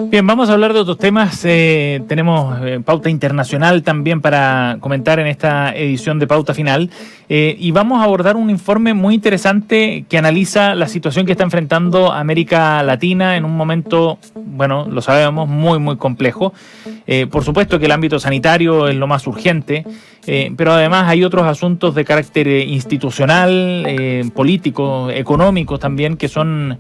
Bien, vamos a hablar de otros temas. Tenemos pauta internacional también para comentar en esta edición de Pauta Final. Y vamos a abordar un informe muy interesante que analiza la situación que está enfrentando América Latina en un momento, bueno, lo sabemos, muy, muy complejo. Por supuesto que el ámbito sanitario es lo más urgente, pero además hay otros asuntos de carácter institucional, político, económico también, que son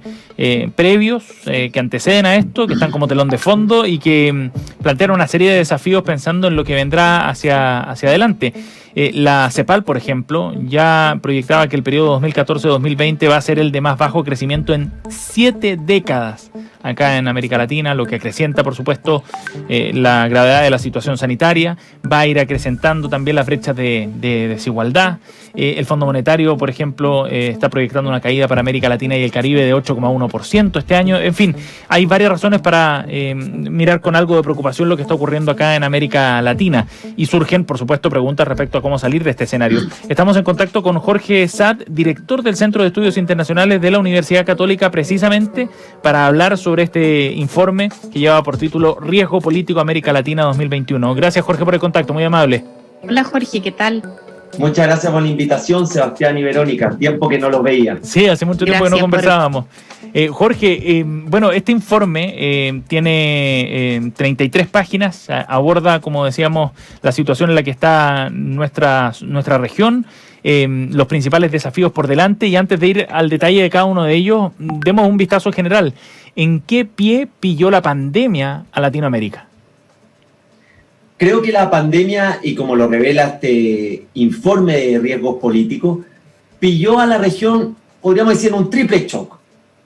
previos, que anteceden a esto, que están como telón de fondo y que plantean una serie de desafíos pensando en lo que vendrá hacia adelante. La CEPAL, por ejemplo, ya proyectaba que el periodo 2014-2020 va a ser el de más bajo crecimiento en 7 décadas acá en América Latina, lo que acrecienta, por supuesto, la gravedad de la situación sanitaria. Va a ir acrecentando también las brechas de desigualdad. El Fondo Monetario, por ejemplo, está proyectando una caída para América Latina y el Caribe de 8,1% este año. En fin, hay varias razones para mirar con algo de preocupación lo que está ocurriendo acá en América Latina. Y surgen, por supuesto, preguntas respecto a cómo salir de este escenario. Estamos en contacto con Jorge Saad, director del Centro de Estudios Internacionales de la Universidad Católica, precisamente para hablar sobre este informe que lleva por título Riesgo Político América Latina 2021. Gracias, Jorge, por el contacto, muy amable. Hola, Jorge, ¿qué tal? Muchas gracias por la invitación, Sebastián y Verónica. Tiempo que no los veía. Sí, hace mucho tiempo que no conversábamos. Jorge, bueno, este informe tiene 33 páginas, aborda, como decíamos, la situación en la que está nuestra región, los principales desafíos por delante, y antes de ir al detalle de cada uno de ellos, demos un vistazo general. ¿En qué pie pilló la pandemia a Latinoamérica? Creo que la pandemia, y como lo revela este informe de riesgos políticos, pilló a la región, podríamos decir, en un triple shock.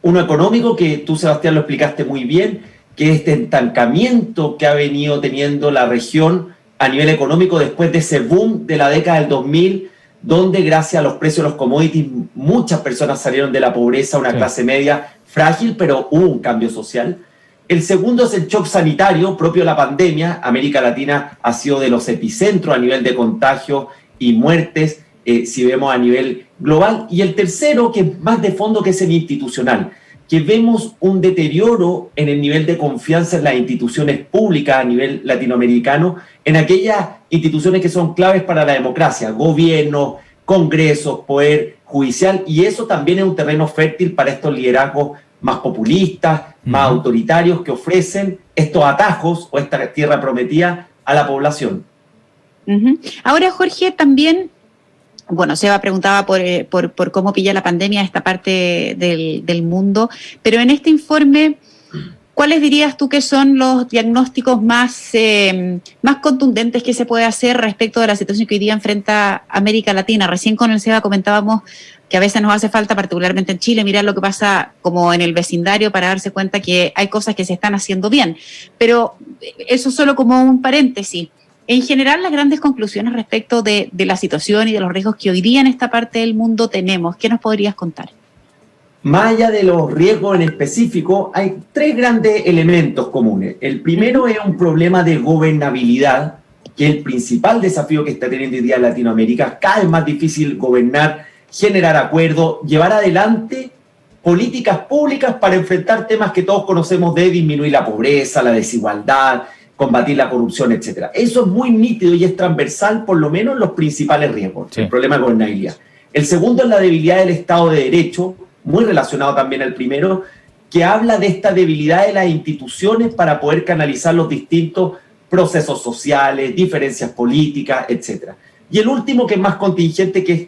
Uno económico, que tú, Sebastián, lo explicaste muy bien, que es este estancamiento que ha venido teniendo la región a nivel económico después de ese boom de la década del 2000, donde gracias a los precios de los commodities muchas personas salieron de la pobreza, una clase media frágil, pero hubo un cambio social. El segundo es el shock sanitario propio de la pandemia. América Latina ha sido de los epicentros a nivel de contagio y muertes, si vemos a nivel global. Y el tercero, que es más de fondo, que es el institucional, que vemos un deterioro en el nivel de confianza en las instituciones públicas a nivel latinoamericano, en aquellas instituciones que son claves para la democracia, gobierno, congresos, poder judicial, y eso también es un terreno fértil para estos liderazgos más populistas, más autoritarios, que ofrecen estos atajos o esta tierra prometida a la población. Ahora, Jorge, también, bueno, Seba preguntaba por cómo pilla la pandemia esta parte del mundo, pero en este informe, ¿cuáles dirías tú que son los diagnósticos más contundentes que se puede hacer respecto de la situación que hoy día enfrenta América Latina? Recién con el Seba comentábamos que a veces nos hace falta, particularmente en Chile, mirar lo que pasa como en el vecindario para darse cuenta que hay cosas que se están haciendo bien. Pero eso solo como un paréntesis. En general, las grandes conclusiones respecto de la situación y de los riesgos que hoy día en esta parte del mundo tenemos, ¿qué nos podrías contar? Más allá de los riesgos en específico, hay 3 grandes elementos comunes. El primero es un problema de gobernabilidad, que es el principal desafío que está teniendo hoy día Latinoamérica. Cada vez más difícil gobernar, generar acuerdos, llevar adelante políticas públicas para enfrentar temas que todos conocemos, de disminuir la pobreza, la desigualdad, combatir la corrupción, etc. Eso es muy nítido y es transversal, por lo menos, en los principales riesgos, el problema de gobernabilidad. El segundo es la debilidad del Estado de Derecho, muy relacionado también al primero, que habla de esta debilidad de las instituciones para poder canalizar los distintos procesos sociales, diferencias políticas, etc. Y el último, que es más contingente, que es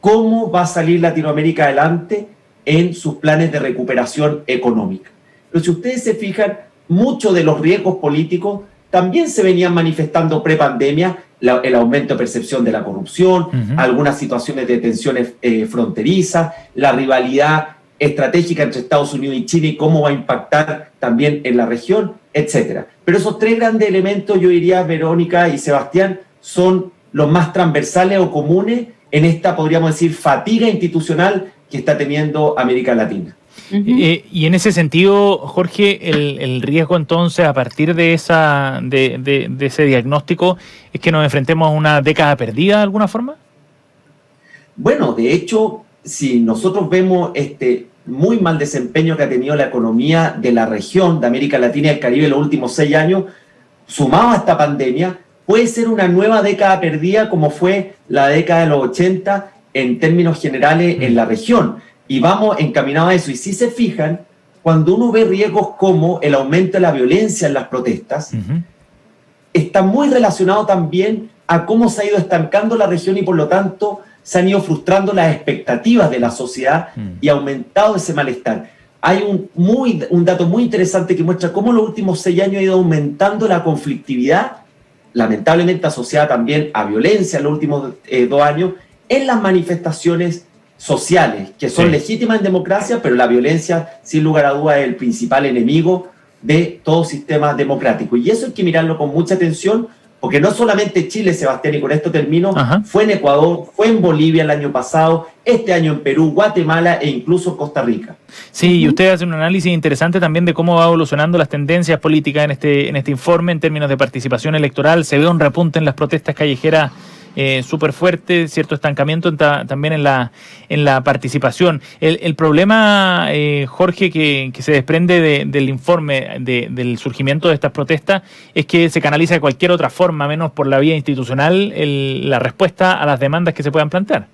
cómo va a salir Latinoamérica adelante en sus planes de recuperación económica. Pero si ustedes se fijan, muchos de los riesgos políticos también se venían manifestando prepandemia, el aumento de percepción de la corrupción, algunas situaciones de tensiones fronterizas, la rivalidad estratégica entre Estados Unidos y China y cómo va a impactar también en la región, etc. Pero esos 3 grandes elementos, yo diría, Verónica y Sebastián, son los más transversales o comunes en esta, podríamos decir, fatiga institucional que está teniendo América Latina. Y en ese sentido, Jorge, el riesgo entonces, a partir de ese diagnóstico, es que nos enfrentemos a una década perdida de alguna forma. Bueno, de hecho, si nosotros vemos este muy mal desempeño que ha tenido la economía de la región de América Latina y el Caribe en los últimos 6 años, sumado a esta pandemia, puede ser una nueva década perdida como fue la década de los 80 en términos generales en la región. Y vamos encaminados a eso. Y si se fijan, cuando uno ve riesgos como el aumento de la violencia en las protestas, está muy relacionado también a cómo se ha ido estancando la región y por lo tanto se han ido frustrando las expectativas de la sociedad y ha aumentado ese malestar. Hay un dato muy interesante que muestra cómo en los últimos 6 años ha ido aumentando la conflictividad, lamentablemente asociada también a violencia en los últimos 2 años, en las manifestaciones sociales, que son legítimas en democracia, pero la violencia, sin lugar a dudas, es el principal enemigo de todo sistema democrático. Y eso hay que mirarlo con mucha atención, porque no solamente Chile, Sebastián, y con esto termino, fue en Ecuador, fue en Bolivia el año pasado, este año en Perú, Guatemala e incluso Costa Rica. Sí, y usted hace un análisis interesante también de cómo va evolucionando las tendencias políticas en este informe en términos de participación electoral. Se ve un repunte en las protestas callejeras súper fuerte, cierto estancamiento también en la participación. El problema, Jorge, que se desprende del informe del surgimiento de estas protestas es que se canaliza de cualquier otra forma, menos por la vía institucional, la respuesta a las demandas que se puedan plantear.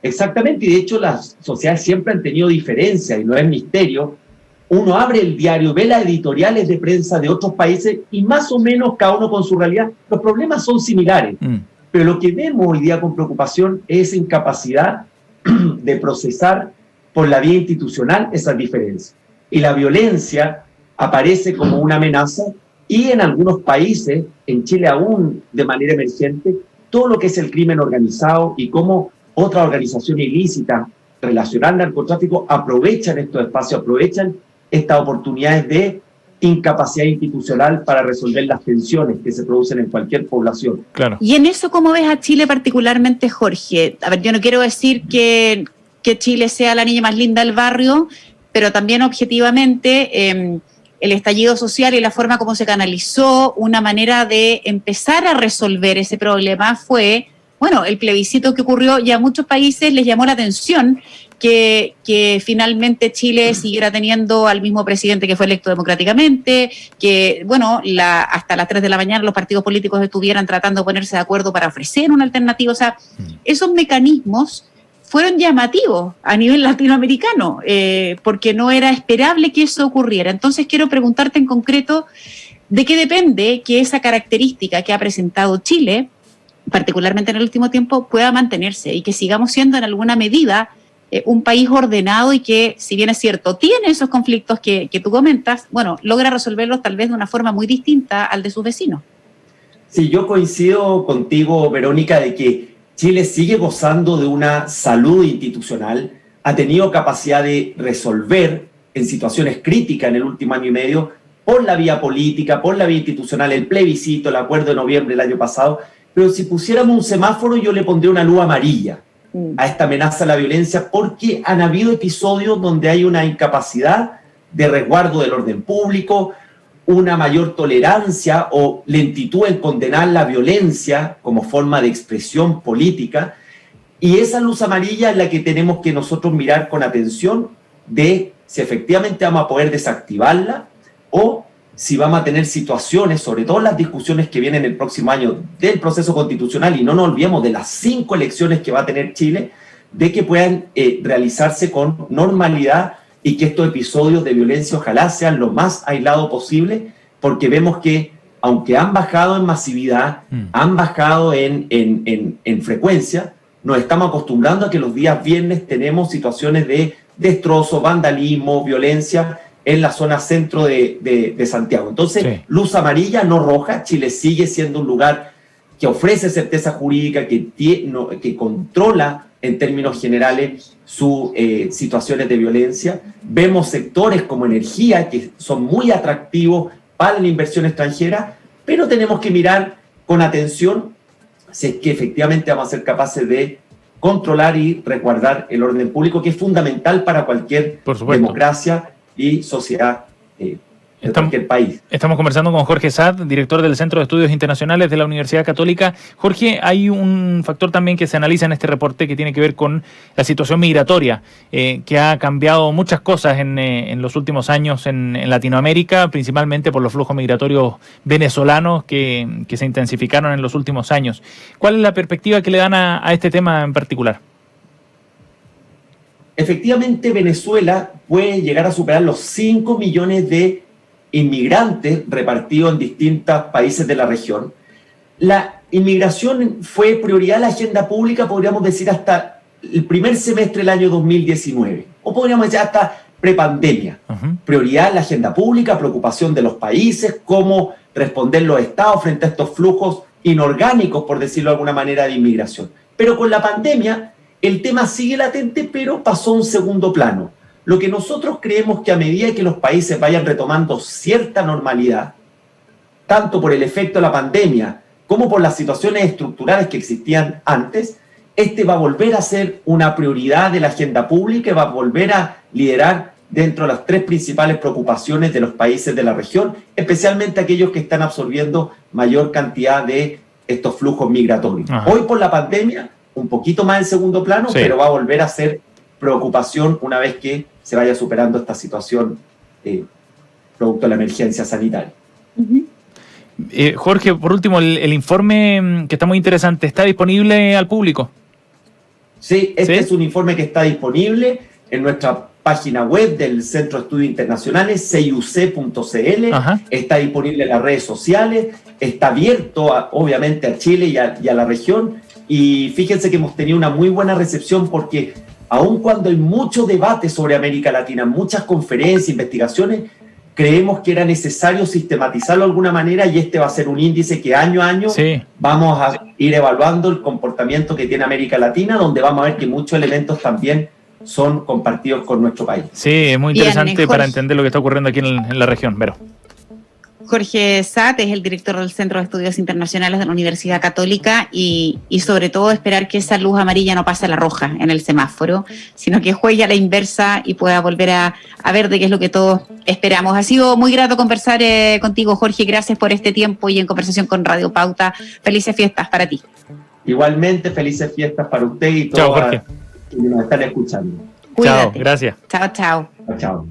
Exactamente, y de hecho las sociedades siempre han tenido diferencias y no es misterio. Uno abre el diario, ve las editoriales de prensa de otros países y más o menos cada uno con su realidad. Los problemas son similares, pero lo que vemos hoy día con preocupación es incapacidad de procesar por la vía institucional esas diferencias. Y la violencia aparece como una amenaza y en algunos países, en Chile aún de manera emergente, todo lo que es el crimen organizado y cómo otras organizaciones ilícitas relacionadas al narcotráfico aprovechan estos espacios, aprovechan estas oportunidades de incapacidad institucional para resolver las tensiones que se producen en cualquier población. Claro. Y en eso, ¿cómo ves a Chile particularmente, Jorge? A ver, yo no quiero decir que Chile sea la niña más linda del barrio, pero también objetivamente el estallido social y la forma como se canalizó, una manera de empezar a resolver ese problema fue, bueno, el plebiscito que ocurrió, y a muchos países les llamó la atención que finalmente Chile siguiera teniendo al mismo presidente que fue electo democráticamente, que, bueno, hasta las 3 de la mañana los partidos políticos estuvieran tratando de ponerse de acuerdo para ofrecer una alternativa. O sea, esos mecanismos fueron llamativos a nivel latinoamericano, porque no era esperable que eso ocurriera. Entonces quiero preguntarte en concreto, ¿de qué depende que esa característica que ha presentado Chile, particularmente en el último tiempo, pueda mantenerse y que sigamos siendo en alguna medida un país ordenado y que, si bien es cierto, tiene esos conflictos que tú comentas, bueno, logra resolverlos tal vez de una forma muy distinta al de sus vecinos? Sí, yo coincido contigo, Verónica, de que Chile sigue gozando de una salud institucional, ha tenido capacidad de resolver en situaciones críticas en el último año y medio por la vía política, por la vía institucional, el plebiscito, el acuerdo de noviembre del año pasado, pero si pusiéramos un semáforo yo le pondría una luz amarilla a esta amenaza a la violencia, porque han habido episodios donde hay una incapacidad de resguardo del orden público, una mayor tolerancia o lentitud en condenar la violencia como forma de expresión política, y esa luz amarilla es la que tenemos que nosotros mirar con atención de si efectivamente vamos a poder desactivarla o si vamos a tener situaciones, sobre todo las discusiones que vienen el próximo año del proceso constitucional, y no nos olvidemos de las 5 elecciones que va a tener Chile, de que puedan realizarse con normalidad y que estos episodios de violencia ojalá sean lo más aislados posible, porque vemos que, aunque han bajado en masividad, han bajado en frecuencia, nos estamos acostumbrando a que los días viernes tenemos situaciones de destrozo, vandalismo, violencia, en la zona centro de Santiago. Entonces, luz amarilla, no roja. Chile sigue siendo un lugar que ofrece certeza jurídica, que controla en términos generales sus situaciones de violencia. Vemos sectores como energía que son muy atractivos para la inversión extranjera, pero tenemos que mirar con atención si es que efectivamente vamos a ser capaces de controlar y resguardar el orden público, que es fundamental para cualquier democracia y sociedad de cualquier país. Estamos conversando con Jorge Saad, director del Centro de Estudios Internacionales de la Universidad Católica. Jorge, hay un factor también que se analiza en este reporte que tiene que ver con la situación migratoria, que ha cambiado muchas cosas en los últimos años en Latinoamérica, principalmente por los flujos migratorios venezolanos que se intensificaron en los últimos años. ¿Cuál es la perspectiva que le dan a este tema en particular? Efectivamente, Venezuela puede llegar a superar los 5 millones de inmigrantes repartidos en distintos países de la región. La inmigración fue prioridad de la agenda pública, podríamos decir, hasta el primer semestre del año 2019, o podríamos decir hasta prepandemia. Prioridad en la agenda pública, preocupación de los países, cómo responder los estados frente a estos flujos inorgánicos, por decirlo de alguna manera, de inmigración. Pero con la pandemia, el tema sigue latente, pero pasó a un segundo plano. Lo que nosotros creemos que a medida que los países vayan retomando cierta normalidad, tanto por el efecto de la pandemia como por las situaciones estructurales que existían antes, este va a volver a ser una prioridad de la agenda pública y va a volver a liderar dentro de las 3 principales preocupaciones de los países de la región, especialmente aquellos que están absorbiendo mayor cantidad de estos flujos migratorios. Hoy por la pandemia, un poquito más en segundo plano, sí, pero va a volver a ser preocupación una vez que se vaya superando esta situación producto de la emergencia sanitaria. Jorge, por último, el informe que está muy interesante, ¿está disponible al público? Sí, este es un informe que está disponible en nuestra página web del Centro de Estudios Internacionales, ciuc.cl, está disponible en las redes sociales, está abierto obviamente a Chile y a la región, y fíjense que hemos tenido una muy buena recepción porque aun cuando hay mucho debate sobre América Latina, muchas conferencias, investigaciones, creemos que era necesario sistematizarlo de alguna manera, y este va a ser un índice que año a año vamos a ir evaluando el comportamiento que tiene América Latina, donde vamos a ver que muchos elementos también son compartidos con nuestro país. Sí, es muy interesante para entender lo que está ocurriendo aquí en la región, Vero. Jorge Saad es el director del Centro de Estudios Internacionales de la Universidad Católica y sobre todo esperar que esa luz amarilla no pase a la roja en el semáforo, sino que juegue a la inversa y pueda volver a verde, que es lo que todos esperamos. Ha sido muy grato conversar contigo, Jorge. Gracias por este tiempo y en conversación con Radio Pauta. Felices fiestas para ti. Igualmente, felices fiestas para usted y todos los que nos están escuchando. Cuídate. Chao, gracias. Chao, chao. Chao.